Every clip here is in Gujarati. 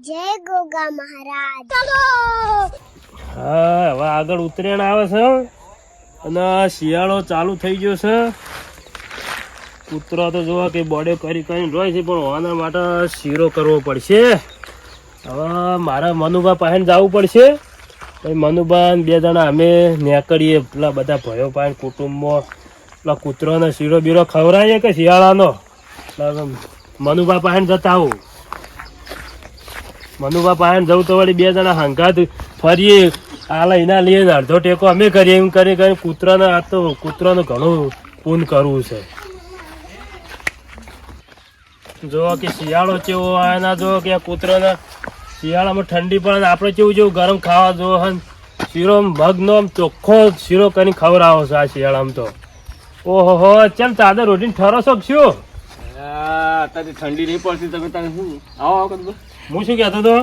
જય ગોગા મહારાજ. ચલો હા હવે આગળ ઉતરેણ આવે છે અને શિયાળો ચાલુ થઈ ગયો છે. કૂતરો તો જોવા કે બોડે કરી કરીને રોય છે, પણ આના માટે શીરો કરવો પડશે. હવે મારા મનુભા પાસે જવું પડશે. પછી મનુભા બે જણા અમે નીકળીએ, પેલા બધા ભયો પાસે કુટુંબમાં પેલા કૂતરોને શીરો બીરો ખવડાવીએ કે શિયાળાનો. મનુભા પાસે જતા આવું. મનુભા પાસે જવું તો વળી બે જણા હંગાત ફરીએ, આ એના લઈએ અડધો ટેકો અમે કરીએ. એમ કરી કૂતરાને આ તો કૂતરાનું ઘણું પૂન કરવું છે. જો કે શિયાળો કેવો એના જો કે કૂતરાને શિયાળામાં ઠંડી પડે, આપણે કેવું જેવું ગરમ ખાવા જો શીરો મગનો ચોખ્ખો શીરો કરીને ખવડાવો છે આ શિયાળામાં તો. ઓહો હો, ચમ ચાદર રોટીને ઠરો છો શું? અત્યારે ઠંડી નહીં પડતી, તમે તને શું આવો હું શું કહેતો હતો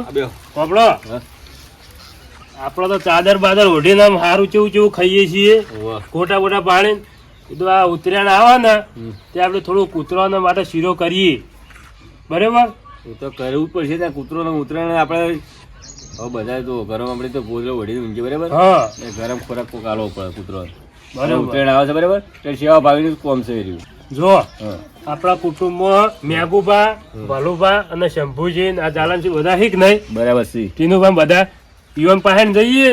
આપણો તો ચાદર બાદર ઓઢીને આમ સારું ચેવું ચેવું ખાઈએ છીએ ખોટા બોટા પાણી. કીધું આ ઉતરાયણ આવે ને તે આપણે થોડું કૂતરાના માટે શીરો કરીએ, બરાબર? એ તો કરવું જ પડશે. ત્યાં કૂતરો ઉતરાયણ આપણે હવે બધા તો ગરમ આપણે તો ગોદડો વઢી ઊંઘી, બરાબર? હા, એ ગરમ ખોરાક કોક આલવો પડે કૂતરો. બરાબર. ઉતરાયણ આવે છે, બરાબર? તો સેવા ભાવીનું કોમ છે રહ્યું. જો આપણા કુટુંબમાં મેઘુભા, ભલુભા અને શંભુજી આ જાલનજી બધા હિક નહીં, બરાબર છે. ટીનુભા બધા યુવાન પાસે જઈએ,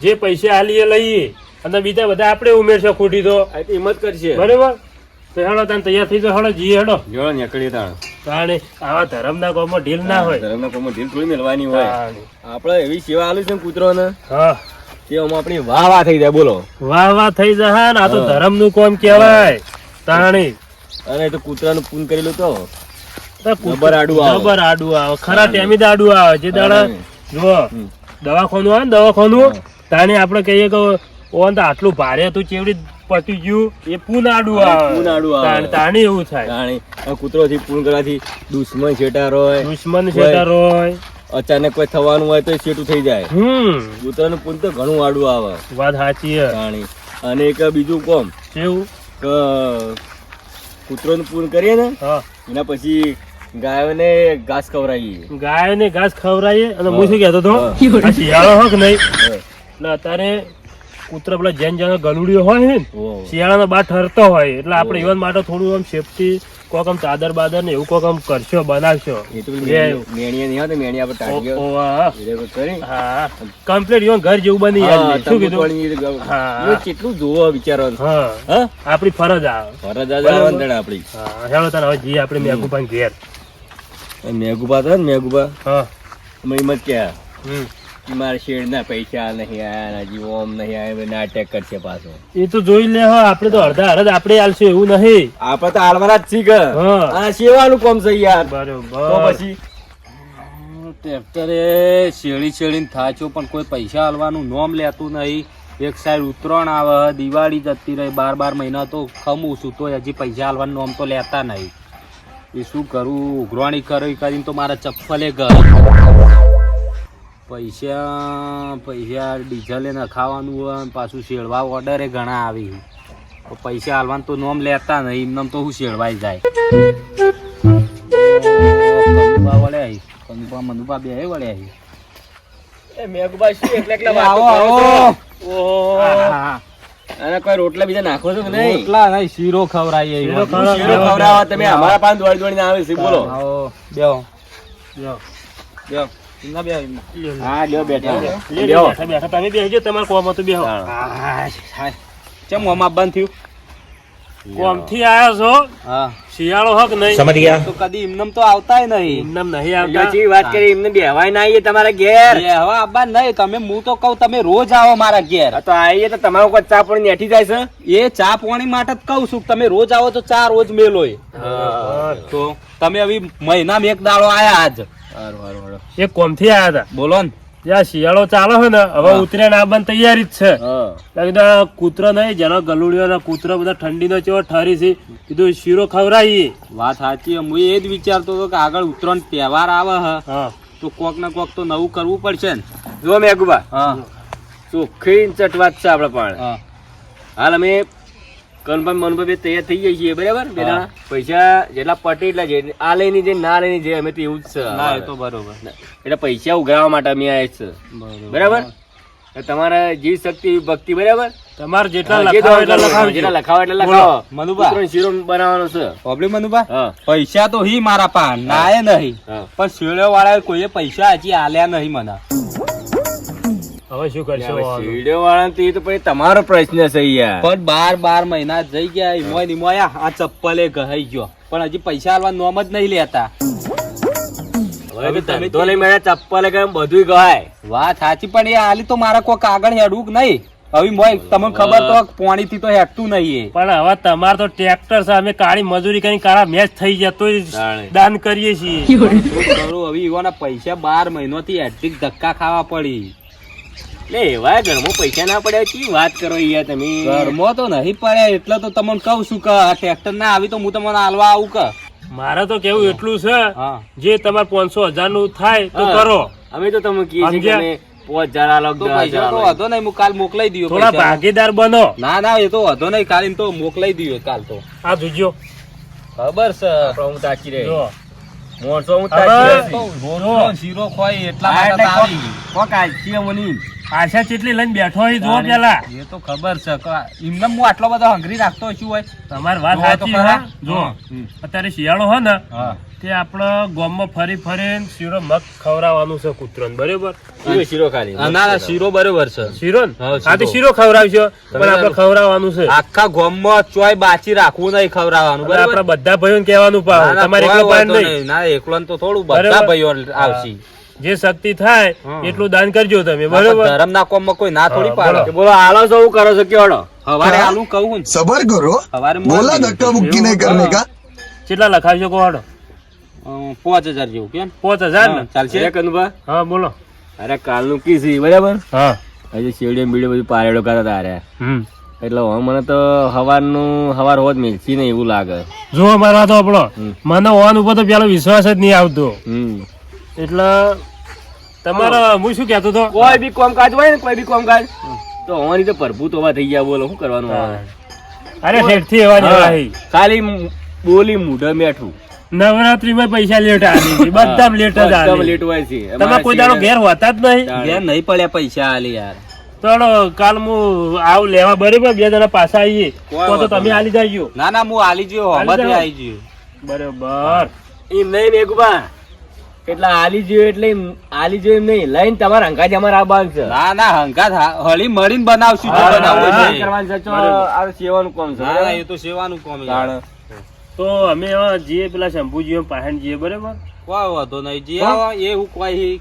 જે પૈસા આલીએ લઈએ અને બીજા બધા આપણે ઉમેરશે ખોટી તો હિંમત કરશે, બરાબર? તો હેડો તાને તૈયાર થઈ જાઓ, હેડો જઈએ, હેડો. જોડો નીકળીએ તાણે આવા ધર્મના કામમાં ઢીલ ના હોય. ધર્મના કોમમાં ઢીલ થોડી મેળવાની હોય. તાણે. આપણે એવી સેવા આલી છે કૂતરોને હા, કે આમાં આપણી વાહ થઈ જાય. બોલો, વાહ વાહ થઈ જાય ને. આ તો ધર્મનું કામ કહેવાય. તાણી અને તો કૂતરાનું પૂન કરેલું તો જબર આડું આવે, ખરા ટેમી આડું આવે. જે દાડા જો દવાખાનું આવે ને દવાખાનું, તાણે આપણે કહીએ કે ઓન તો આટલું ભારે હતું, ચેવડી પતી ગયું, એ પૂન આડું આવે. તાણે એવું થાય. કૂતરો થી પૂન કરવાથી દુશ્મન શેટાર હોય, દુશ્મન શેટર હોય, અચાનક કોઈ થવાનું હોય તો શેટું થઈ જાય. કૂતરાનું પૂન તો ઘણું આડું આવે. વાત સાચી છે. અને એક બીજું કોમ કેવું કે કૂતરોનું પૂન કરીએ ને એના પછી ગાયોને ઘાસ ખવડાવીએ. ગાયને ઘાસ ખવડાવીએ. અને હું શું કહેતો હતો, આ શિયાળો હોક નહીં એટલે અત્યારે કૂતરા પેલા જેન જેનો ગલુડીઓ હોય ને શિયાળાનો બહાર ઠરતો હોય, એટલે આપણે ઇવન માટે થોડું આમ સેફટી કોક આમ ચાદર બાદર ને એવું કોક આમ કરશો, બનાવશો. મેણીયા નહીં આવે, મેણીયા પર ટાંકી હા, કમ્પ્લીટ ઇવન ઘર જેવું બની જાય. શું કીધું? કેટલું જોવો વિચારો. હા, આપણી ફરજ આવે. ફરજ આપણી. હા, હેડો તારે હવે જઈએ આપણે મેઘુભા ઘેર. મેઘુભા હતા ને, મેઘુભા હા હિંમત ક્યાં મારા શેડ ના પૈસા નહીં આયા, હજી ઓમ નહીં આવ્યા, નાટક કરશે પાછો. એ તો જોઈ લે. આપણે તો અડધા અડધ આપણે આલશું એવું નહીં. આપડે તો હાલવાના જ છીએ. આ સેવાનું કોમ છે યાર. બરોબર. પછી ટ્રેક્ટરે શેડીને થાચો પણ કોઈ પૈસા હાલવાનું નોમ લેતું નહીં. એક સાઈડ ઉત્તરાયણ આવે, દિવાળી જતી રહી, 12 મહિના તો ખમું છું તો હજી પૈસા હાલવાનું નોમ તો લેતા નહીં. એ શું કરું? ઉઘરાણી કરીને તો મારા ચપ્પલે ગરમ. પૈસા ડીઝલે નખાવાનું હોય, પાછું શેડવા ઓર્ડરે ઘણા આવી. તો પૈસા હાલવાનું તો નોમ લેતા નહીં. એમને તો હું શેડવાઈ જાય. મનુભા બે વળ્યા. મેઘુભા શું એકલા આવો. અને કોઈ રોટલા બીજા નાખો છો કે નહીં? રોટલા નહીં, શીરો ખવડાવીએ. શીરો ખવડાવવા તમે અમારા પાસે દોડીને આવે છે. બોલો, બેહો. હા લ્યો બેઠા. બેઠા તમે બેસજો, તમારે કોમ હતું બેહો. ચમ હોમાં બંધ થયું? કોમ થી આવ્યો છો? હા, શિયાળો હક નહીં તો કદી એમનેમ તો આવતાય નહીં. એમનેમ નહીં આવતા. જેવી વાત કરી એમને બેહવાય ના આવીએ તમારા ઘેર. હવે આબા નહીં. તમે હું તો કહું તમે રોજ આવો મારા ઘેર. તો આવીએ તો તમારો કોઈ ચા પાણી નેઠી જાય છે. એ ચા પાણી માટે જ કહું છું. તમે રોજ આવો તો ચા રોજ મેલો. તો તમે હવે મહિનામાં એક દાડો આયા આજ. એ કોમ થી આવ્યા હતા. બોલો ને. જ્યાં શિયાળો ચાલે છે ને, હવે ઉતરાયણ આવવાની તૈયારી જ છે. કૂતરો નહીં, જેનો ગલુડિયો કૂતરો બધા ઠંડીનો ચેવો ઠરી છે, કીધું શીરો ખવડાવીએ. વાત સાચી. હું એ જ વિચારતો હતો કે આગળ ઉત્તરાયણ તહેવાર આવે તો કોક ને કોક તો નવું કરવું પડશે ને. જો મેઘુભા, ચોખ્ખી ચટવાત છે આપડે પણ. હાલ અમે કન્ફર્મ મનભાઈ બે તૈયાર થઈ જાય છીએ બરાબર બે જણા પૈસા જેટલા પટે એટલા છે આ લઈને જે ના લઈને જે અમે તો એવું જ છે ના એ તો બરોબર એટલે પૈસા ઉઘરાવવા માટે અમે આવ્યા છે બરાબર તમારે જીવ શક્તિ ભક્તિ બરાબર તમારે જેટલા લખાવો એટલા લખાવજો. જેટલા લખાવો એટલે લખાવો મનુભા કૂતરોનો શીરો બનાવવાનો છે પ્રોબ્લેમ મનુભા હા પૈસા તો હી મારા પા નાય નહીં હા. પણ શેડો વાળા કોઈએ પૈસા હજી આલ્યા નહીં મને હવે શું કરશો શીડો વાળા તો પછી તમારો પ્રશ્ન છે યાર પણ 12 મહિના જઈ ગયા ઈમોય નીમોય આ ચપ્પલે ગહાઈ ગયો પણ હજી પૈસા આલવા નોમ જ નહીં લેતા હવે તો ધંધો લઈ મેળા ચપ્પલ કે બધું ગહાય વાત સાચી પણ એ આલી તો મારા કોઈ કાગળ હેડવું કે નહીં હવે મોય તમને ખબર તો પાણી થી તો હેડતું નહીં પણ હવે તમારે તો ટ્રેક્ટર છે અમે કાળી મજૂરી કરીને કાળા મેચ થઈ ગયા તો તાણે. દાન કરીએ છીએ કરું હવે ઈવાના પૈસા 12 મહિનોથી હેડથી ધક્કા ખાવા પડી લે એવા ઘરમાં પૈસા ના પડ્યા કેવી વાત કરો યાર તમે ઘરમાં તો નહીં પડ્યા એટલે તો તમને કહું છું કે આ ટ્રેક્ટર ના આવી તો હું તમને આલવા આવું કે મારે તો કેવું એટલું છે હા જે તમારે 500,000 નું થાય તો હા. કરો અમે તો તમે કહીએ છીએ કે સમજ્યા? અમે 5,000 આલો તો પૈસા તો વધો નહીં હું કાલ મોકલાઈ દઉં થોડા પૈસા. ભાગીદાર બનો ના ના એ તો વધો નહીં કાલ એમ તો મોકલાઈ દઉં કાલ તો આ જોજો ખબર છે આપણો હું તાકી રહે જો મોણસો હું હવે તાકી રોટલો ને શીરો ખોય એટલા આ માટે એટલે તો આવી. કોક આલસી અમોની. આશા ચેટલી લઈને બેઠો હોય જો પેલા એ તો ખબર છે કે એમને હું આટલો બધો હંગરી રાખતો શું હોય તમારી વાત જોવો તો સાચી ખરા. હા જો હમ. અત્યારે શિયાળો હોય ને હા તે આપણે ગામમાં ફરી ફરીને શીરો મગ ખવડાવવાનું છે કૂતરોને બરોબર શીરો શીરો ખાલી ના ના શીરો બરોબર છે શીરો ને હા, હા તે શીરો. શીરો ખવડાવશો પણ આપણે ખવડાવવાનું છે આખા ગામમાં ચોય બાચી રાખવું નહીં ખવડાવવાનું અને બરાબર આપણા બધા ભાઈઓને કહેવાનું ના, પાવ ના, તમારે કોઈ એકલો પાડ વાંધો નહીં નહીં. ના એકલો તો થોડું બધા બરાબર. ભાઈઓ આવશે જે શક્તિ થાય હા. એટલું દાન કરજો તમે બરોબર બરોબર ધર્મ ના કોમમાં કોઈ ના થોડી હા, પાડે કે બોલો આલો છો હું કરો છો કેવડો હવારે આલું કહું ને सबर करो હવારે बोला धक्का मुक्की नहीं करने का કેટલા લખાવશો કોડો 5000 જેવું કેમ 5,000 ને ચાલશે અરે કનુભા હા બોલો અરે કાલનું કી છે બરાબર હા હજી શેરડીયો બીડીયો બધું પારેડો કરતા હતા અરે એટલે હવે મને તો હવાર હોત મિલતી નહીં એવું લાગે જો મારી વાત આપણો હમ. મને ઓન ઉપર તો પેલો વિશ્વાસ જ નહીં આવતો હમ એટલે તમારે હું શું કહેતો હતો કોઈ બી કામકાજ હોય ને કોઈ બી કામકાજ તો હોવાની તો પ્રભુ તો થઈ ગયા બોલો શું કરવાનું હવે? અરે શેઠથી એવા ને એવા હી. ખાલી બોલી મૂઢે મેઠું નવરાત્રીમાં પૈસા લેટ આવી છે બધા લેટ જ એકદમ આવી લેટ હોય છે તમે કોઈ દાડો ઘેર હોતા જ નહીં ઘેર નહીં પડ્યા પૈસા આલી યાર તો કાલ હું આવું લેવા બરોબર 2 જણા પાછા આવીએ કોઈ તો વાંધો તમે નહીં. આલી જાજો ના ના હું આલી ગયો આલી હમણાં જાઓ. આવી ગયો બરોબર એમ નહીં મેઘુબા એટલે આલી જોયું એટલે આલી જોયું એમ નહીં લઈને તમારા અંગાજી અમારા આ બાગ છે ના ના હંગાત હળી મળીને બનાવશું જો હા, બનાવવું હા, છે. કરવાનું છે તો બરાબર. આ સેવાનું કામ છે ના ના, એ તો સેવાનું કામ યાર. તાણ. તો અમે હવે જઈએ પેલા શંભુજી પાહણ જઈએ બરોબર કોઈ વાંધો નહીં જે આવે એ હું કોઈ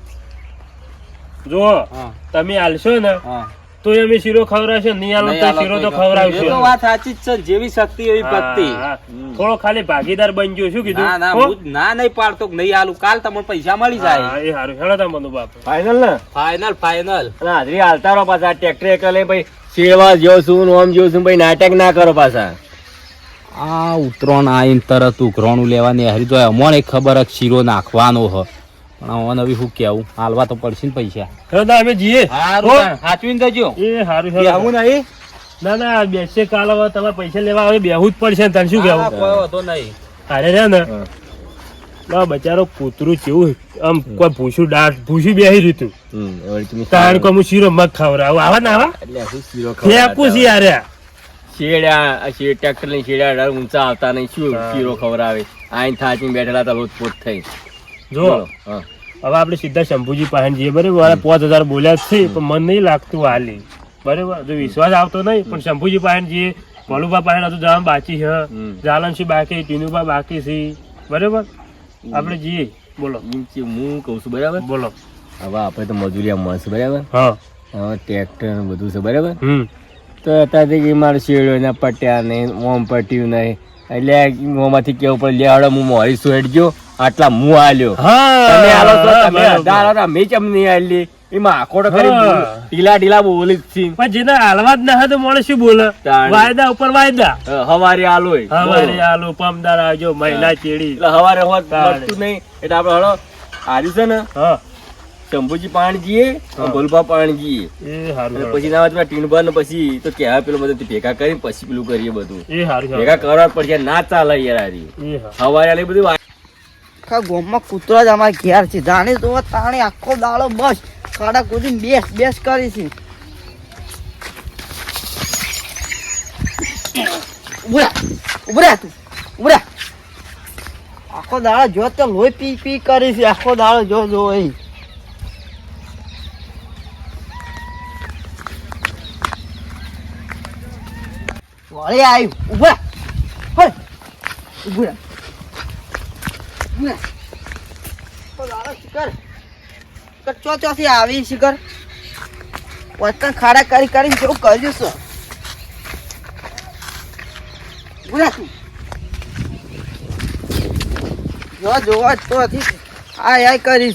જો હા તમે આલશો ને હા તો અમે શીરો ખવડાવશો નહીં આલો નહીં તો આલો શીરો તો કોઈ ખવડાવશો એ તો વાત સાચી જ છે જેવી શક્તિ એવી ભક્તિ હા, હા. થોડો ખાલી ભાગીદાર બનજો શું કીધું ના ના હો? હું ના નહીં પાડતો કે નહીં આલું કાલ તમને પૈસા મળી જાય હા, એ હારું હેડો તા મનુ બાપ ફાઇનલ ને ફાઇનલ ફાઇનલ અને હાજરી હાલતા રહો પાછા ટ્રેક્ટર એક લઈને ભાઈ સેવા જો છું ને ઓમ જો છું ભાઈ નાટક ના કરો પાછા આ ઉતરોણ આઈને તરત ઉઘરાણું લેવાની હરી તો અમને ખબર જ શીરો નાખવાનો હ પણ અમને હવે શું કેવું હાલવા તો પડશે ને પૈસા હેડો તા અમે જઈએ હો? સાચવીને જજો એ હારું હેડો કેવું નહીં ના ના બેસે કાલ હવે તમારે પૈસા લેવા હવે બેહવું જ પડશે ને તને શું હા, કેવું કોઈ વાંધો નહીં અરે રે ને ના બચારો કૂતરું કેવું આમ કોઈ ભૂસું ભૂસી બેહી રહ્યું વળી તમે તાણ કોઈ હું શીરો મગ ખવડાવું આવા ને આવા એટલે શું શીરો ફેંકું છે યાર ટ્રેક્ટર ની શેડા ઊંચા આવતા નહીં શું હા. શીરો ખવડાવે આઈને થાચીને બેઠેલા તો લોટપોટ થઈ જો બોલો. હા. હવે આપણે સીધા શંભુજી પાસે જઈએ બરાબર 5,000 બોલ્યા જ છે પણ મને નહીં લાગતું હાલી બરાબર જો વિશ્વાસ આવતો નહીં પણ શંભુજી પાસે જઈએ ભોલુભા પાસે હજુ જવાનું બાકી છે હમ. જાલનસિંહ બાકી ટીનુભા બાકી છે બરાબર આપણે જઈએ બોલો એમ છે હું કહું છું બરાબર બોલો હવે આપણે તો મજૂરી મળશે બરાબર હા હવે ટ્રેક્ટર ને બધું છે બરાબર હમ તો અત્યારે મારે શેડો ના પટ્યા નહીં મોમ પટ્યું નહીં એટલે મોંમાંથી કેવું પડે લે હળો હું મોરી સુહેડ ગયો આટલા હું આલ્યો તમે આલો તો તમે અઢાર આલો, અમે ચમ નહીં આલી એમાં આખોડો કરી હા. ઢીલા ઢીલા બોલી જ છી. પણ જેને હાલવા જ ના હોય તો માણસ શું બોલે તાણ. વાયદા ઉપર વાયદા હવારે આલો હવારે આલુ પમદાર આવજો મહિના ચેડી એટલે હવારે હોત તાણ. મળતું નહીં એટલે આપણે હળો હાર્યું છે ને હા શંભુજી પાણ જઈએ ભોલભા પાણ જઈએ એ હારું અને પછી ના હોય ટીણભા ને પછી તો કહેવાય પેલું બધું ભેગા કરીને પછી પેલું કરીએ બધું એ હારું ભેગા કરવા પડશે ના ચાલે યાર હારી એ હારું. હવારે આલી બધું આખા ગામમાં કૂતરા જ અમારે ઘેર છે જાણે તો તાણે આખો દાડો બસ ખાડા કૂદીને બેસ કરી છે ઉભરા તું ઉભરા આખો દાડો જો તો લોહી પી પી કરી છે આખો દાડો જો એ વળી આવ્યું ઉભરા હોય ઉભરા ચોથી આવી શિખર વચન ખાડા કરી કરીને કેવું કર્યું છે જો જોવા તો આ કરી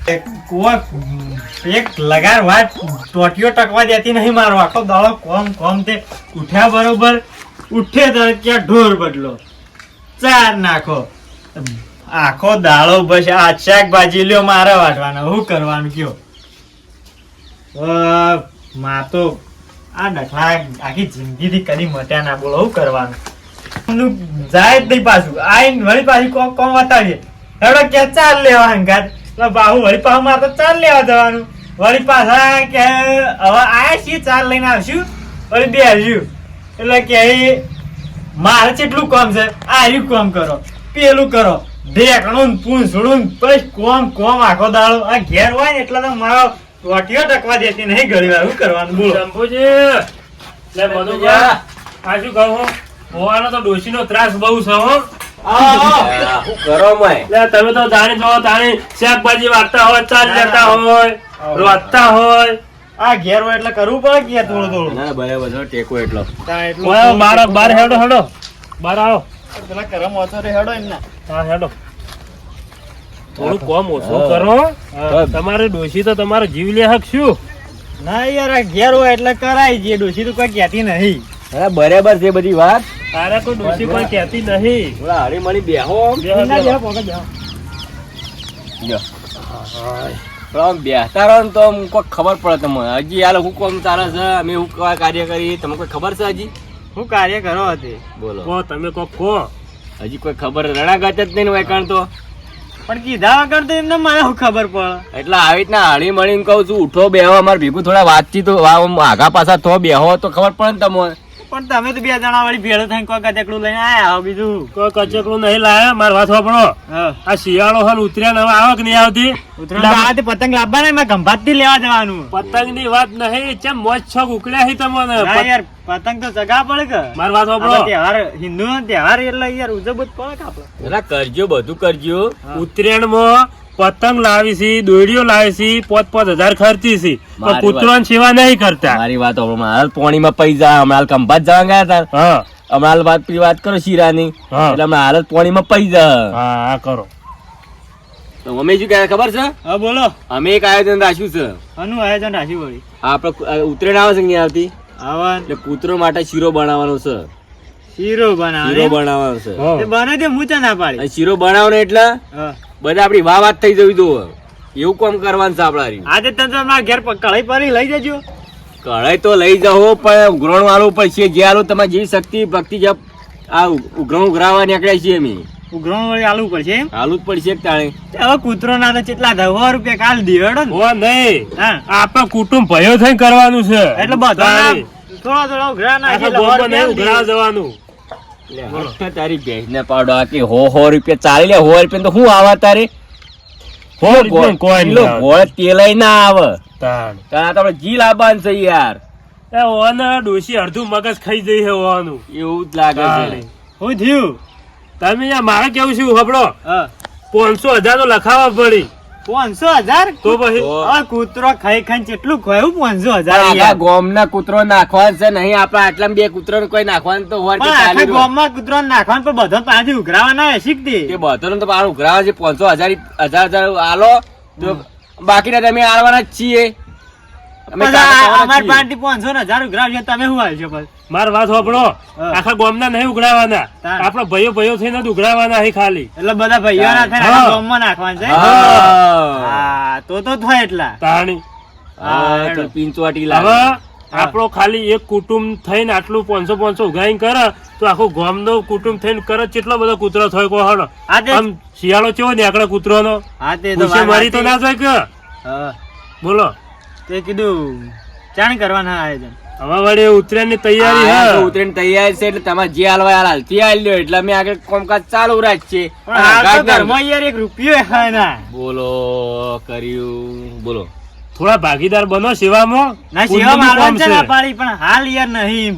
છે એક લગાર વાત ટોટીઓ ટકવા દેતી નહીં મારો આખો દાડો કોમ તે ઉઠ્યા બરોબર ઉઠે તો ક્યાં ઢોર બદલો ચાર નાખો આખો દાડો બસ આ શાકભાજી લ્યો મારે વાટવાના શું કરવાનું કયો માં તો આ ડખલા આખી જિંદગીથી કદી મટ્યા ના બોલો શું કરવાનું જાય જ નહીં પાછું આઈને વળી પાછી કોમ વતાડીએ હેડો ક્યાં ચાલ લેવા હંગાત બાહુ વળી પાછું મારે તો ચાલ લેવા જવાનું વળી પાછા કે હવે આયા છીએ ચાલ લઈને આવશું વળી બે આવ્યું એટલે કે મારે કેટલું કામ છે આર્યું કામ કરો પેલું કરો ઢેકણું પૂંછડું બસ કોમ આખો દાડો આ ઘેર હોય ને એટલે તો મારો રોટીઓ ટકવા દેતી નહીં ઘણી વાર શું કરવાનું બોલો શંભુજી લે મધુભા આ શું કહું હોવાનો તો ડોશીનો ત્રાસ બહુ છે હો શું કરો મય લે તમે તો જાણી જો તાણી શાકભાજી વાગતા હોય ચાલ લેતા હોય રોતા હોય આ ઘેર હોય એટલે કરવું પડે કે થોડું ના બરાબર છે ટેકો એટલો ઓય મારા બાર હેડો બાર આવો પેલા કરમ ઓછો રે હેડો એમના હા હેડો થોડું કોમ ઓછું કરો તમારે ડોશી તો તમારો જીવ લે હક શું ના યાર આ ઘેર હોય એટલે કરાય જે ડોશી તો કોઈ કહેતી નહીં હા બરાબર છે બધી વાત તારે કોઈ ડોશી કોઈ કહેતી નહીં થોડા હળી મળી બેહો બેહો, બેહો. જો થોડા આમ બેસતા રહો ને તો આમ કોઈ ખબર પડે તમને હજી આ હું કોમ ચાલે છે અમે હું કેવા કાર્ય કરી તમને કોઈ ખબર છે હજી હું કાર્ય કરો હતી બોલો કો તમે કો હજી કોઈ ખબર રણાગત જ નહીં ને વેકાણ તો પણ કીધા વગર તો એમને મને શું ખબર પડે એટલે આવી રીતના હળી મળીને કહું છું ઉઠો બેહો અમારે ભેગું થોડા વાતચીત આગા પાછા થો બેહો તો ખબર પડે ને તમને પણ તમે તો બે જણા વાળી ભેળો થઈને કોઈ કચકડું લઈને આયા બીજું કોઈ કચકડું નહીં લાયા માર વાત સાંભળો આ શિયાળો હાલ ઉતર્યા હવે આવે કે નહીં આવતી ઉત્તરાયણ પતંગ લાવવાના એમાં ગંભાત થી લેવા જવાનું પતંગ ની વાત નહીં ચમ મોજ છોક ઉકળ્યા હી તમને ના યાર પતંગ તો ચગા પડે કે માર વાત સાંભળો તહેવાર હિન્દુ નો તહેવાર એટલે યાર ઉજવવું જ પડે કે આપડે જરા કરજો બધું કરજો ઉત્તરાયણ માં પતંગ લાવી છે દોડીઓ લાવી છે 5,000 ખર્ચી છે પણ કૂતરો સેવા નહીં કરતા મારી વાત હાલ પોણીમાં પૈસા હમણાં ખંભાત જવા ગયા હતા હા હમણાં વાત કરો શીરાની હા. એટલે હમણાં હાલ પોણીમાં પૈસા હા કરો તો અમે શું કહે ખબર છે હા બોલો અમે એક આયોજન રાખ્યું છે આનું આયોજન રાશી વળી આપડે ઉત્તરાયણ આવે છે નહીં આવતી આવન એટલે કૂતરો માટે શીરો બનાવવાનો છે શીરો બનાવે શીરો બનાવવાનો છે તે બને તે હું ના પાડી અને શીરો બનાવવાનો એટલે હા. બધા આપડી વાત થઈ જવી દો એવું કામ કરવાનું છે આપડા આજે તમે મારા ઘેર કઢાઈ પરી લઈ જજો કઢાઈ તો લઈ જાઓ પણ ઉઘરાણ વાળું પડશે જે હાલું તમારે જેવી શક્તિ ભક્તિ જે આ ઉઘરાણ ઉઘરાવા નીકળ્યા છીએ અમે ઉઘરાણ વળી આલવું પડશે એમ હાલું જ પડશે તાણે હવે કૂતરો ના તો કેટલા 10,000 કાલ દીવેડો ને ઓ નહીં હા આપણા કુટુંબ ભયો થઈને કરવાનું છે એટલે બધા થોડા ઉઘરા આખા નાખી ગામમાં નહીં ઉઘરાવા જવાનું તારી ભેંસ ને પાડો આ કે 100 રૂપિયા ચાલી લે 100 રૂપિયા તો શું આવા તારે રૂપિયાનું કોઈ નહીં આવે. ગોળ તેલય ના આવે તાણ તારા તો આપણે જી લાવવાનું છે યાર એ ઓને ડોશી અડધું મગજ ખાઈ જઈ છે ઓનું એવું જ લાગે છે તાણે. હું થયું તમે યાર મારે કેવું છું હબળો હા 500,000 તો લખાવા પડી 500,000 તો પછી તો આ કૂતરો ખાઈ ખાઈ કેટલું ખોયું 500,000 આખા યાર. ગોમના કૂતરો નાખવાનું છે નહીં આપડે આટલા બે કૂતરો કોઈ નાખવાનું તો હોય પણ આખા ગામમાં કૂતરો નાખવાનું પણ બધો પાછી ઉઘરાવાના શીખતી તે બધો તો પાછું ઉઘરાવા છે 500,000 આલો તો બાકીના તમે આલવાના જ છીએ અમે કાકા અમારી છીએ. પાર્ટી 500,000 ઉઘરાવજો તમે શું આવશો પછી માર વાત સાંભળો, આખા ગામના નહીં ઉઘરાવાના, તાણ. આપડે ભાઈઓ થઈને જ ઉઘરાવાના છે ખાલી. એટલે બધા ભાઈઓ ના થાય હા. આખા ગામમાં નાખવાનું છે હા. હા તો થાય એટલા તાણી હા, તો પીંચવાટી હવે લાગે. આપણો ખાલી એક કુટુંબ થઈને આટલું 500 ઉઘરાઈને કરે તો આખું ગામનો કુટુંબ થઈને કરે કેટલો બધો કૂતરો થયો કો હળો. હા તે આમ શિયાળો ચેવો નીકળે કૂતરોનો, હા તે તો ભૂસે મારી તો ના જાય કે. હા બોલો તે કીધું ચાણ કરવાના આયોજન હવે વળી ઉત્તરાયણની તૈયારી હા, તો હે. ઉતરીને તૈયાર છે એટલે તમારે જે હાલવા હાલ હાલતી હાલ્યો એટલે અમે આગળ કામકાજ ચાલુ રાખીએ. પણ હાલ તો ઘરમાં યાર એક રૂપિયો ય ખાય ના બોલો કર્યું બોલો. થોડા ભાગીદાર બનો સેવામાં. ના પુણ્યનું સેવા મારવાનું કામ છે ના પાડી પણ હાલ યાર નહીં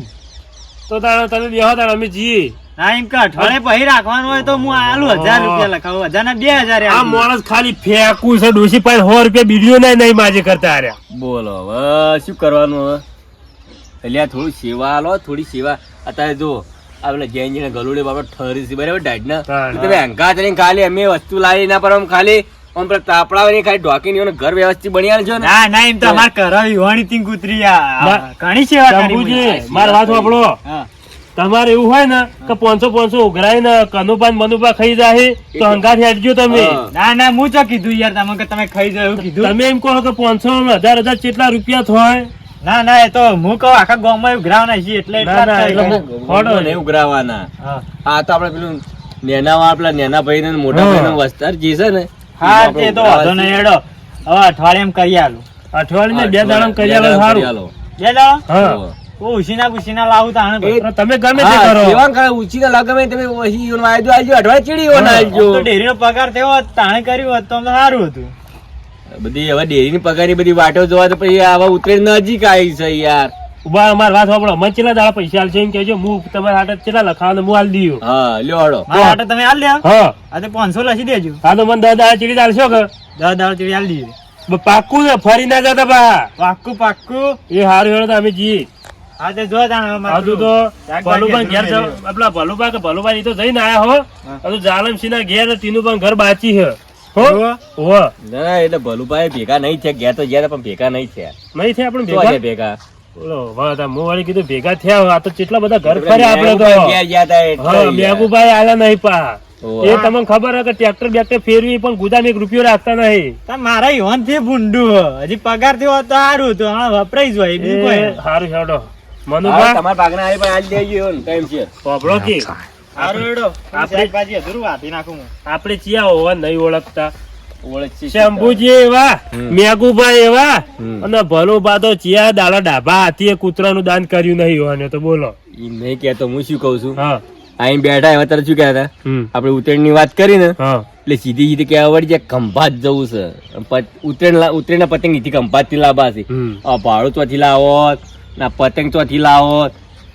તો તારે તમે બેહો તારે અમે જઈએ. ના એમ કે અઠવાડિયે પછી રાખવાનું હોય તો હું આલું 1000 રૂપિયા લખાવું 1000 ના 2000 આ માણસ ખાલી ફેંકું છે ડોશી પાસે 100 રૂપિયા બીડીઓ નહીં માજે કરતા હાર્યા. બોલો હવે શું કરવાનું હવે? એટલે આ થોડી સેવા આલો, થોડી સેવા. અત્યારે જો આ પેલા જૈન જઈને ગલુડે બાબા ઠરી છે બરાબર ડાઢના. હા. તમે હંગાત રહીને ખાલી અમે વસ્તુ લાવી ના પર આમ ખાલી આમ પેલા તાપડા વળી ખાલી ઢોકીને એનું ઘર વ્યવસ્થિત બની આલજો ને. ના ના એમ તો અમાર કરાવી હોણી તીન કૂતરી આ ઘણી સેવા કરી શંભુજી, મારી વાત સાંભળો. હા તમારે એવું હોય ને કે 500 ઉઘરાઈને કનુપાન મનુપા ખાઈ જાય તો હંગાથી હટજો તમે. હા. ના ના હું તો કીધું યાર તમે કે તમે ખાઈ જાવ એવું કીધું તમે એમ કહો કે 500 1000 કેટલા રૂપિયા થાય? ના ના એ તો હું કહું આખા ગામમાં એવું ગ્રાઉન્ડ હશે એટલે ના, ના, એટલે ખોડો નહીં ઉઘરાવાના. હા આ તો આપણે પેલું નેના પેલા નેના ભાઈ ને મોટા હા. ભાઈ નો વસ્તાર જે છે ને હા તે તો વાંધો નહીં હેડો હવે અઠવાડિયે કરી આલું અઠવાડિયે 2 દાડા કરી આલો સારું. બે દાડા હા ઓ ઉસીના લાવું તાણે એ તો તમે ગમે તે કરો. ઉચી લાગે તમે વહી એનો વાયદો આલજો, અઠવાડિયે ચીડી એનો આલજો. તો ડેરીનો પગાર થયો હોત, તાણે કર્યું હોત તો સારું હતું બધી હવે ડેરીની પગારની બધી વાટો જોવા તો પછી આવા ઉતરેણ નજીક આવી છે યાર. ઉભા અમારી વાત સાંભળો. મને કેટલા દાડા પૈસા આલશે એમ કહેજો. હું તમારા હાટે કેટલા લખાવાનું હું આલ દઉં. હા લ્યો હળો. મારા હાટે તમે આલ લ્યા હા આ તો 500 લખી દેજો હા તો મને 10 દાડા ચીડી આલશો કે? 10 દાડા ચીડી આલ દઈએ પાક્કું છે, ફરી ના જતા બા. પાક્કું પાક્કું એ હારું હેડો તો અમે જઈએ. હા તે જો તાણે હજુ તો ભલુભાઈ ઘેર જાવ. આપલા ભલુભાઈ કે ભલુભાઈ ઈ તો જઈને આયા હો. હજુ જાલમસિંહના ઘેર તીનું પણ ઘર બાચી છે હો. હો ના એટલે ભલુભાઈ ભેગા નહીં થયા, ગયા તો ગયા પણ ભેગા નહીં થયા. નહીં થાય આપણે તો આજે ભેગા. ભેગા બોલો વાત આ હું વાળી કીધું ભેગા થયા હોય. આ તો કેટલા બધા ઘર ફર્યા આપણે તો. ગયા ગયા તા એટલે હા યાર. મેઘુભાઈ આલ્યા નહીં પા. ઓહ. એ તમને ખબર હે કે ટ્રેક્ટર બેક્ટર ફેરવી પણ ગુદામ 1 રૂપિયો રાખતા નહીં. મારા યોન થી ભૂંડું હજી પગાર થયો હોત તો સારું હતું હા વપરાઈ જ હોય બીજું કોઈ એ હારું હેડો. હા, મનુભા તમારા ભાગના આવી પણ આજ દેજો ને ટાઈમ છે. પોપડો કે સારું હેડો આપણે- શાકભાજી અધૂરું વાપી નાખું હું આપણે ચિયા હોવા નહીં ઓળખતા. ઓળખી શંભુજી એવા, મેઘુભાઈ એવા હમ. અને ભલુભા તો ચિયા દાડા ડાભા હાથીએ કૂતરાનું દાન કર્યું નહીં હોવાને તો બોલો. ઈ નહીં કહેતો, હું શું કહું છું હા અહીં બેઠા એવા તારે શું કહેતા હમ આપણે ઉત્તરાયણ ની વાત કરી ને હા એટલે સીધી સીધી કહેવા વળી જાય ખંભાત જવું છે. ઉત્તરાયણ પતંગ નીથી ખંભાત થી લાવવા છે. હમ આ ભાડું ચોથી લાવો ના પતંગ ચોથી લાવો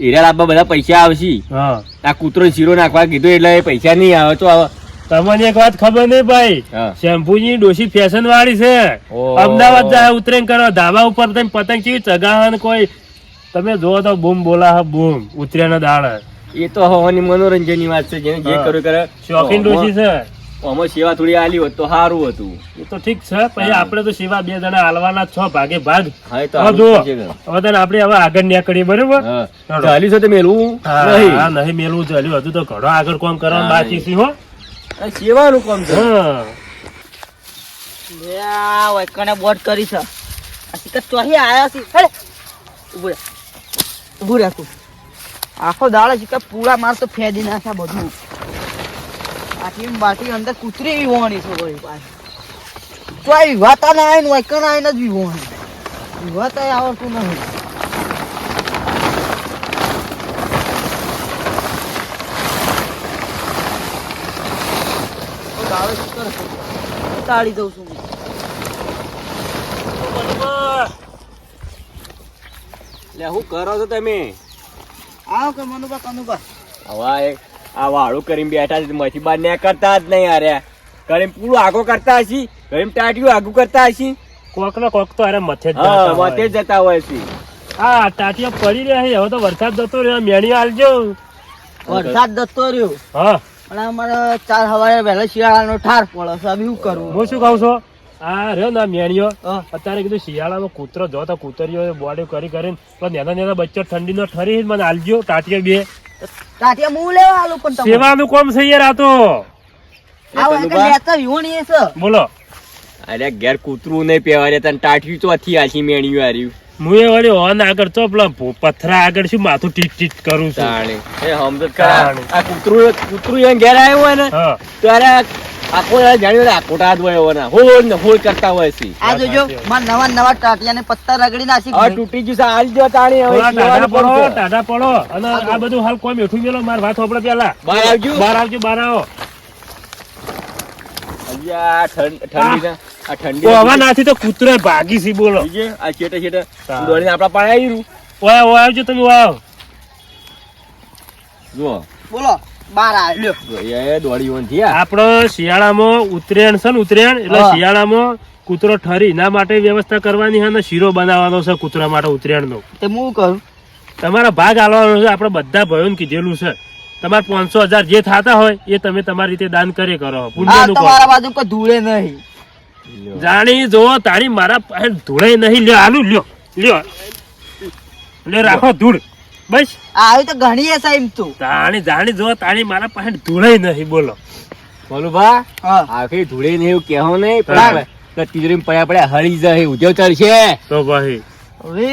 એરા લાવવા બધા પૈસા આવશે. હા આ કૂતરો શીરો નાખવા કીધું એટલે એ પૈસા નહીં આવે તો આવે. તમને એક વાત ખબર નહીં ભાઈ, હા. શેમ્પુની ડોશી ફેશન વાળી છે. ઓહો. અમદાવાદ જાય ઉતરેન કરવા ધાબા ઉપર તમે પતંગ કેવી ચગાવે ને કોઈ તમે જોવો તો બૂમ બોલા બૂમ ઉતર્યા દાડા. એ તો હવાની મનોરંજન ની વાત છે, જેને જે હા. કર્યું કરે. શોખીન ડોશી છે આમાં સેવા થોડી આલી હોત તો સારું હતું. એ તો ઠીક છે. પછી આપણે તો સેવા 2 જણા હાલવાના 6 ભાગે ભાગ. હા, એ તો હવે આવું જુઓ, જ છે. હવે તને આપણે હવે આગળ નીકળીએ બરોબર. હા. ચાલો. ચાલ્યું છે તો મેલવું હા નહીં. નહીં મેલવું ચાલ્યું. હજુ તો ઘણો આગળ કામ કરવાનું હા. બાકી છે હો. આ સેવાનું કામ છે. હા વૈકણે બોટ કરી છે આ શિકત ચોહી આયા છે હેડે ઉભું રહે તું આખો દાડો શિકત પૂરા માર તો ફેદી નાખ્યા બધું આટલી બાટી અંદર કૂતરી વિહોણી છે ભાઈ પાછી ચોય વિવાતા ના આવીને વૈકણ આવીને જ વિહોણી વિવાતા આવડતું નહીં તો દાડો શિકર તાળી દઉં છું એટલે શું કરો છો તમે? આવો કે મનુભા કનુભા હવે આ વાળું કરીને બેઠા છે મથી બાર ને કરતા જ નહીં હારે કરીને પૂરું આગો કરતા હશી, કરીને ટાટિયું આગું કરતા હશી. કોક ને કોક તો અરે મથે જ હા જતા હોય. મથે જ જતા હોય છે. હા ટાટિયા પડી રહ્યા છે. હવે તો વરસાદ જતો રહ્યો. મેણી આલજો. વરસાદ જતો રહ્યો હા પણ અમારે 4 સવારે વહેલા શિયાળાનો ઠાર પડે છે હવે શું કરવું હું શું કહું છું આ રહ્યો ને મેણિયો હા. અત્યારે કીધું શિયાળામાં કૂતરો જો તો કૂતરીઓ બોડી કરી કરીને પણ નાના નાના બચ્ચા ઠંડીનો ઠરી મને આલજો ટાટિયા બે તાટિયા હું લેવા આલું પણ તમે સેવાનું કોમ છે યાર આ તો આવો એક લેતા વિહોણી એ છે બોલો અરે ઘેર કૂતરું નહીં પેવા રે તને ટાટ્યું ચોથી આછી મેણ્યું હાર્યું હું એ વળી હોન આગળ તો પેલા પથરા આગળ શું માથું ટીટ ટીટ કરું છું તાણે એ હમદ ખરા આ કૂતરું એમ ઘેર આવ્યું હોય ને હા ત્યારે આખો જાણ્યું ને આખોટા જ હોય એના હોળ ને હોળ કરતા હોય છે આ જોજો માર નવા નવા ટાટિયાને પત્તા રગડી નાસી હવે તૂટી ગયું છે હાલ જો તાણી હવે થોડા ટાઢા કહેવાનું પડો પડશે. ટાઢા પડો અને આ બધું હાલ કોઈ મેઠું મેલો માર વાત હોપડે પેલા બહાર આવજો બહાર આવજો બહાર આવો અલ્યા ઠંડી ના આ ઠંડી તો હવા નાથી તો કૂતરો ભાગી સી બોલો બીજે આ છેટે છેટે દોડીને આપણા પાણી આવી રહ્યું ઓય ઓય આવજો તમે ઓય આવો જુઓ બોલો બાર આવ્યો એ દોડી ઓન થયા આપણો શિયાળામાં ઉત્તરાયણ છે ને ઉત્તરાયણ એટલે હા. શિયાળામાં કૂતરો ઠરી એના માટે વ્યવસ્થા કરવાની છે ને શીરો બનાવવાનો છે કૂતરા માટે ઉત્તરાયણનો તે હું કરું તમારા ભાગ આલવાનો છે આપણે બધા ભાઈઓને કીધેલું છે તમારે 500,000 જે થતા હોય એ તમે તમારી રીતે દાન કરે કરો આ પુણ્યનું કરો તમારા બાજુ કોઈ ધૂળે નહીં જાણી જો તારી મારા પાસે ધૂળે નહીં લ્યો આલુ લ્યો લ્યો લે રાખો ધૂળ બસ આવી તો ઘણી હશે એમ તો જાણી જો તારી મારા પાસે ધૂળે નહીં બોલો બોલું ભા હા આખી ધૂળે ને એવું કહેવો નહીં હા. પણ તિજોરી પડ્યા પડ્યા હળી જાય ઉદ્યોગ ચડશે તો ભાઈ હવે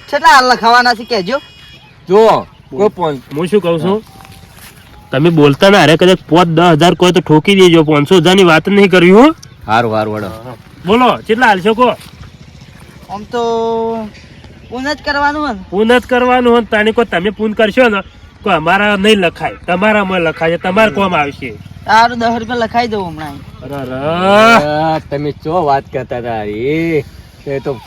કેટલા હાલ લખાવાના છે કેજો જો કોઈ પણ હું શું કઉ છું તમે બોલતા ના અરે કદાચ 5-10,000 કોઈ તો ઠોકી દેજો 500,000 ની વાત નહીં કરવી હો હારું હારું વડો બોલો કેટલા હાલશો કહો આમ તો પૂન જ કરવાનું હોય ને પૂન જ કરવાનું હોય ને તાણી કોઈ તમે પૂન કરશો ને તો અમારા નહીં લખાય તમારામાં લખાય તમારે કોમ આવશે સારું 10 રૂપિયા લખાઈ દઉં હમણાં અરે તમે ચો વાત કરતા હતા અરે એ તો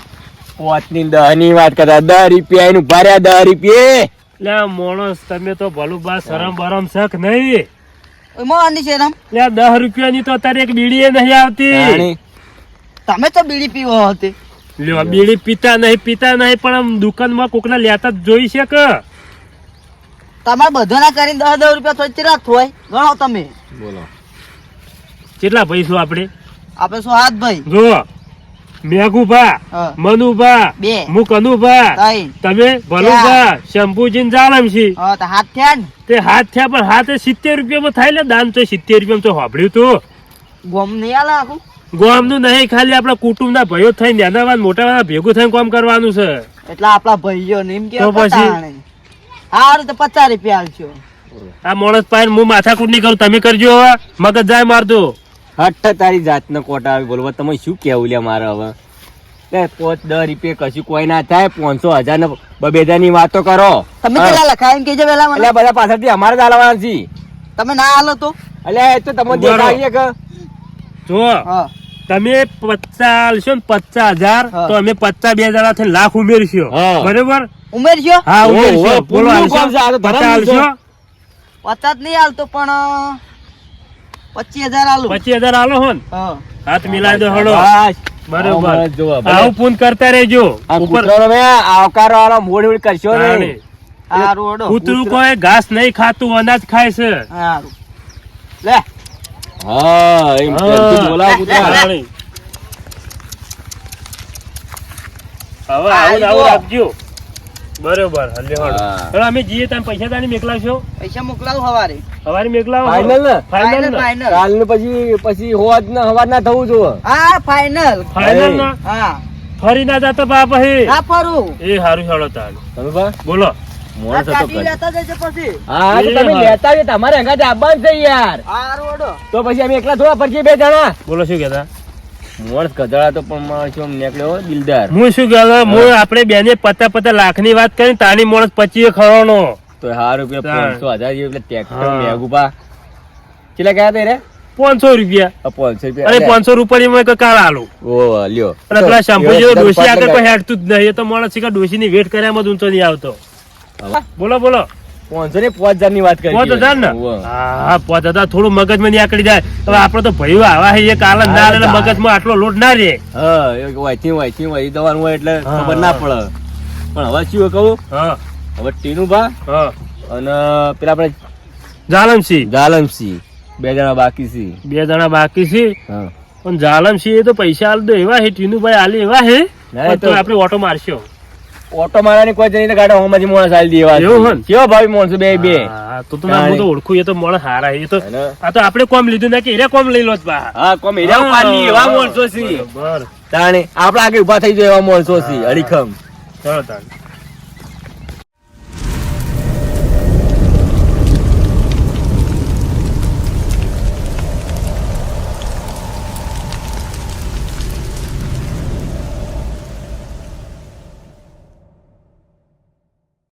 5 ની 10 ની વાત કરતા 10 રૂપિયા એનું ભર્યા 10 રૂપિયા લે માણસ તમે તો ભલું બા શરમ બરમ શક નહીં એમાં આની છે રામ લે 10 રૂપિયાની તો અત્યારે એક બીડી એ નહીં આવતી તાણી. તમે તો બીડી પીવો હતી લ્યો બીડી પીતા નહીં પણ આમ દુકાનમાં કોકના લેતા જ જોઈ છે કે તમારે બધાના કરીને 10 રૂપિયા તો ચિરાત હોય ગણો તમે બોલો કેટલા પૈસો આપણે આપણે શું હાથ ભાઈ જો મેઘુભા હા. મનુભા બે. હું કનુભા ત્રણ. તમે ભલુભા શંભુજી જાલમશી હા તો હાથ થયા ને તે હાથ થયા પણ હાથે 70 રૂપિયામાં થાય ને દાન તો 70 રૂપિયામાં તો હોભળ્યું તું ગોમ નહીં આલે આખું ગોમનું નહીં ખાલી આપણા કુટુંબના ભાઈઓ થઈને નાના વાળા મોટા વાળા ભેગું થઈને કામ કરવાનું છે એટલે આપણા ભાઈઓ ને એમ કે તો પછી? સારું તો 50 રૂપિયા આલજો આ માણસ પાસે હું માથાકૂટ નહીં કરું તમે કરજો હવે મગજ જાય મારતો હઠ તારી જાતનો કોટા આવી બોલવા તમે શું કેવું લ્યા મારે હવે લે 5-10 રૂપિયા કશું કોઈ ના થાય 500,000 ને 2,000 ની વાતો કરો તમે હા. કેટલા લખાય એમ કેજો પેલા મને એટલે બધા પાછળથી અમારે જ હાલવાના છે તમે ના હાલો તો એટલે એ તો તમે ઉભા રહો. દેખાડીએ કે જો હા તમે 50 આલશો ને 50,000 હા. તો અમે 50 બે જણા થઈને લાખ ઉમેરશો હા. બરોબર ઉમેરજો હા ઓહો, ઉમેરશો બોલો પુણ્યનું હાલશો કામ છે, આ તો 50 ધર્મનું હાલશો છે. 50 નહીં હાલતો પણ 25,000 આલું 25,000 હાલો હો ને હા હાથ મિલાઈ દો હળો બસ. બરોબર આવું જુઓ, ભલે. આવું પૂન કરતા રહેજો આ ઉપર કૂતરાનો મેં આવકારો વાળો મોડ મોડ કરશો તાણે. નહીં સારું ઓડો કૂતરું કોઈ ઘાસ નહીં ખાતું અનાજ ખાય છે સારું લે હા એમ હા. કરતું બોલાવો કૂતરા. તાણે. હવે આવું ને આવું રાખજો બરોબર હલ્યો હળો. હા. હવે અમે જઈએ તમે પૈસા તાણી મેકલાવશો પૈસા મોકલાવું હવારે હવારી મેકલાવો Final ને? ફાઇનલ ને ફાઇનલ કાલનું પછી હોવા જ ના હવા ના થવું જોવે હા ફાઇનલ ફાઇનલ ના હા ફરી ના જાતો બાપ હે ના ફરું એ હારું હેળો તાણ તમે બા બોલો મોણસ હતો કાઢી કર. લેતા જજો પછી હા તો તમે એ હા. લેતા આવજો તમારે અંગાતે આવવાનું છે યાર સારું ઓડો તો પછી અમે એકલા થોડા ફરજે બે જણા બોલો શું કહેતા મોણસ ગધડા તો પણ માણસ આમ નીકળ્યો હો, દિલદાર હું શું કહેતો હું આપણે બેને 50 લાખ ની વાત કરી તાની માણસ 25 ખરવાનો તો સારું પેલા તાણ. 500,000 જેવું એટલે ટ્રેક્ટર હા. મેઘુપા કેટલા ગયા તા રે 500 રૂપિયા 500 અરે રૂપિયા 500 રૂપિયા માં કાળ આલું ઓ લ્યો અને પેલા શંભુજી લ્યો, ડોશી આગળ પાંચ કોઈ હેડતું જ નહીં એ તો માણસ શીખા ડોશી ની વેટ કર્યા માં ઊંચો નહીં આવતો બોલો બોલો 500 ને 5,000 ની વાત કરી 5,000 ને હા 5,000 થોડું મગજમાં નહીં આકડી જાય હવે આપડે તો ભાઈઓ આવા છે એક આલન ના એટલે મગજમાં આટલો લોટ ના રે હા એ વાંચી દવાનું હોય એટલે હા, ખબર ના પડે પણ હવે શું કહું હા હવે ટીનું બા હા અને પેલા આપણે જાલમસિંહ જાલમસિંહ બે જણા બાકી છે બે જણા બાકી છે હા પણ જાલમ છે એ તો પૈસા આલ દો એવા હે, ટીનુભાઈ આલે એવા હે, ના, પણ તો- તો આપણે ઓટો મારશો. ઓટો મારવાની કોઈ જઈને ગાડા હોમાંથી મોણસ આલી દેવા એવું હે ને? કેવો ભાઈ મોણસો બે હા, તો ના હું તો ઓળખું, એ તો મોણ હારા હે. એ તો અને- આ તો આપણે કોમ લીધું ના કે એરે કોમ લઈ લો જ બા. હા કોમ એરા પાડી એવા મોણસો છે બરાબર. તાણે આપડા આગળ ઉભા થઈ જાય એવા મોણસો છે અડીખમ ચલો તાણ.